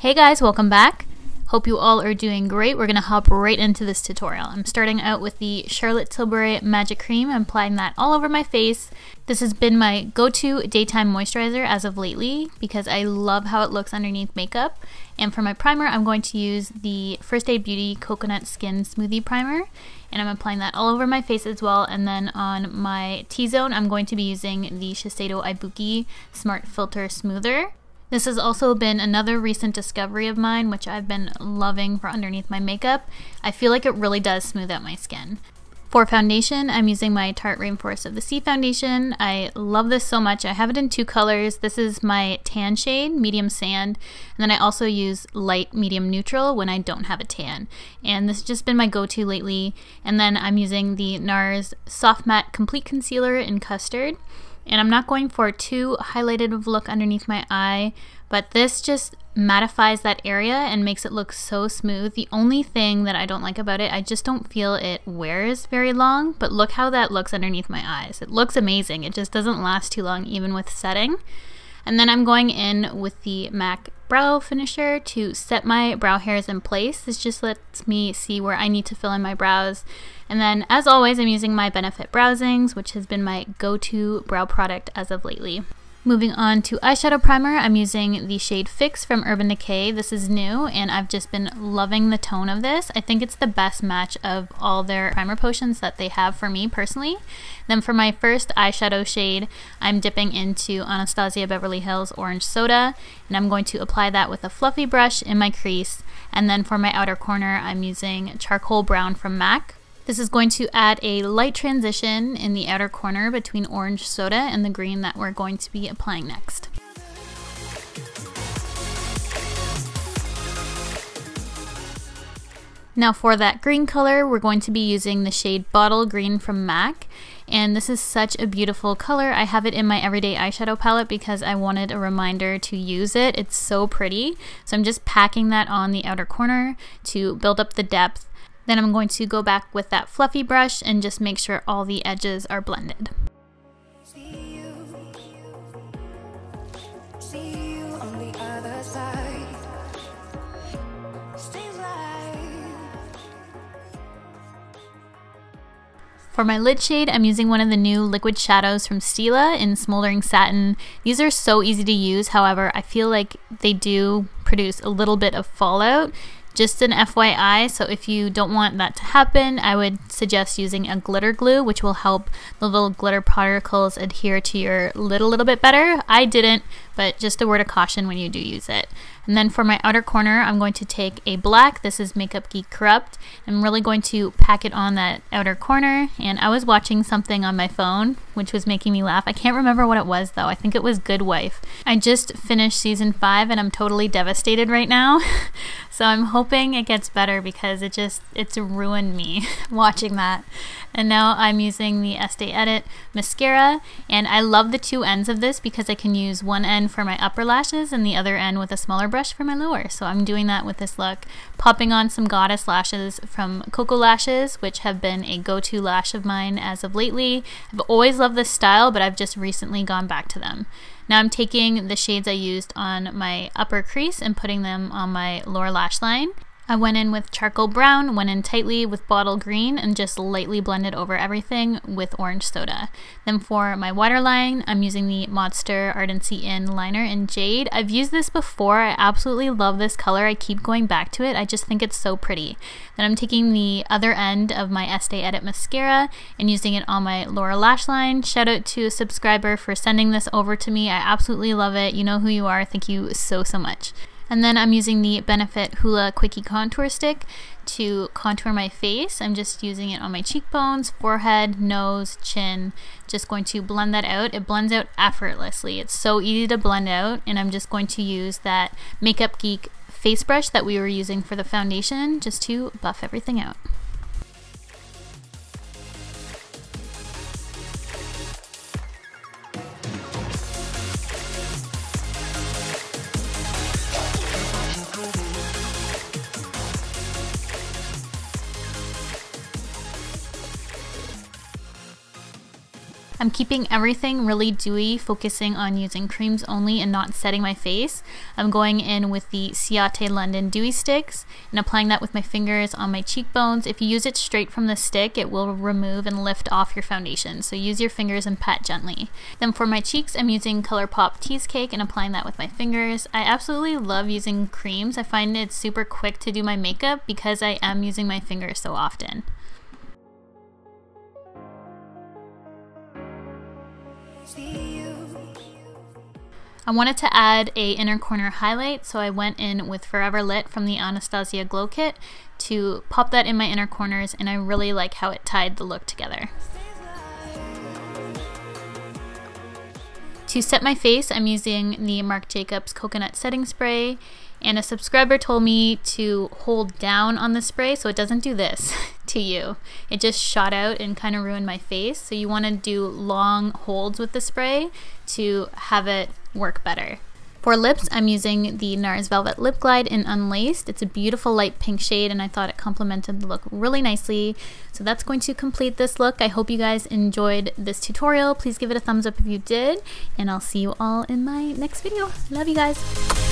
Hey guys, welcome back. Hope you all are doing great. We're gonna hop right into this tutorial. I'm starting out with the Charlotte Tilbury Magic Cream. I'm applying that all over my face. This has been my go-to daytime moisturizer as of lately because I love how it looks underneath makeup. And for my primer, I'm going to use the First Aid Beauty Coconut Skin Smoothie Primer. And I'm applying that all over my face as well. And then on my T-zone, I'm going to be using the Shiseido Ibuki Smart Filter Smoother. This has also been another recent discovery of mine, which I've been loving for underneath my makeup. I feel like it really does smooth out my skin. For foundation, I'm using my Tarte Rainforest of the Sea foundation. I love this so much. I have it in two colors. This is my tan shade, medium sand, and then I also use light medium neutral when I don't have a tan. And this has just been my go-to lately. And then I'm using the NARS Soft Matte Complete Concealer in Custard. And I'm not going for too highlighted of a look underneath my eye, but this just mattifies that area and makes it look so smooth. The only thing that I don't like about it, I just don't feel it wears very long, but look how that looks underneath my eyes. It looks amazing. It just doesn't last too long even with setting. And then I'm going in with the MAC brow finisher to set my brow hairs in place. This just lets me see where I need to fill in my brows. And then, as always, I'm using my Benefit Browsings, which has been my go-to brow product as of lately. Moving on to eyeshadow primer, I'm using the shade Fix from Urban Decay. This is new, and I've just been loving the tone of this. I think it's the best match of all their primer potions that they have for me personally. Then for my first eyeshadow shade, I'm dipping into Anastasia Beverly Hills Orange Soda, and I'm going to apply that with a fluffy brush in my crease. And then for my outer corner, I'm using Charcoal Brown from MAC. This is going to add a light transition in the outer corner between orange soda and the green that we're going to be applying next. Now for that green color, we're going to be using the shade Bottle Green from MAC. And this is such a beautiful color. I have it in my everyday eyeshadow palette because I wanted a reminder to use it. It's so pretty. So I'm just packing that on the outer corner to build up the depth. Then I'm going to go back with that fluffy brush and just make sure all the edges are blended. For my lid shade, I'm using one of the new liquid shadows from Stila in Smoldering Satin. These are so easy to use, however, I feel like they do produce a little bit of fallout. Just an FYI, so if you don't want that to happen, I would suggest using a glitter glue, which will help the little glitter particles adhere to your lid a little bit better. I didn't, but just a word of caution when you do use it. And then for my outer corner, I'm going to take a black. This is Makeup Geek Corrupt. I'm really going to pack it on that outer corner. And I was watching something on my phone, which was making me laugh. I can't remember what it was though. I think it was Good Wife. I just finished season 5 and I'm totally devastated right now. So I'm hoping it gets better because it's ruined me watching that. And now I'm using the Estee Edit mascara, and I love the two ends of this because I can use one end for my upper lashes and the other end with a smaller brush for my lower. So I'm doing that with this look, popping on some Goddess lashes from Koko lashes, which have been a go-to lash of mine as of lately. I've always loved this style, but I've just recently gone back to them. Now I'm taking the shades I used on my upper crease and putting them on my lower lash line. I went in with Charcoal Brown, went in tightly with Bottle Green, and just lightly blended over everything with Orange Soda. Then for my waterline, I'm using the Modster Ardency liner in Jade. I've used this before. I absolutely love this color. I keep going back to it. I just think it's so pretty. Then I'm taking the other end of my Estee Edit mascara and using it on my lower lash line. Shout out to a subscriber for sending this over to me. I absolutely love it. You know who you are. Thank you so much. And then I'm using the Benefit Hoola Quickie Contour Stick to contour my face. I'm just using it on my cheekbones, forehead, nose, chin. Just going to blend that out. It blends out effortlessly. It's so easy to blend out, and I'm just going to use that Makeup Geek face brush that we were using for the foundation just to buff everything out. I'm keeping everything really dewy, focusing on using creams only and not setting my face. I'm going in with the Ciate London Dewy Sticks and applying that with my fingers on my cheekbones. If you use it straight from the stick, it will remove and lift off your foundation, so use your fingers and pat gently. Then for my cheeks, I'm using Colourpop Teasecake and applying that with my fingers. I absolutely love using creams. I find it's super quick to do my makeup because I am using my fingers so often. I wanted to add a inner corner highlight, so I went in with Forever Lit from the Anastasia Glow Kit to pop that in my inner corners, and I really like how it tied the look together. To set my face, I'm using the Marc Jacobs Coconut Setting Spray, and a subscriber told me to hold down on the spray so it doesn't do this to you. It just shot out and kind of ruined my face, so you want to do long holds with the spray to have it work better. For lips, I'm using the NARS Velvet Lip Glide in Unlaced. It's a beautiful light pink shade and I thought it complemented the look really nicely. So that's going to complete this look. I hope you guys enjoyed this tutorial. Please give it a thumbs up if you did, and I'll see you all in my next video. Love you guys.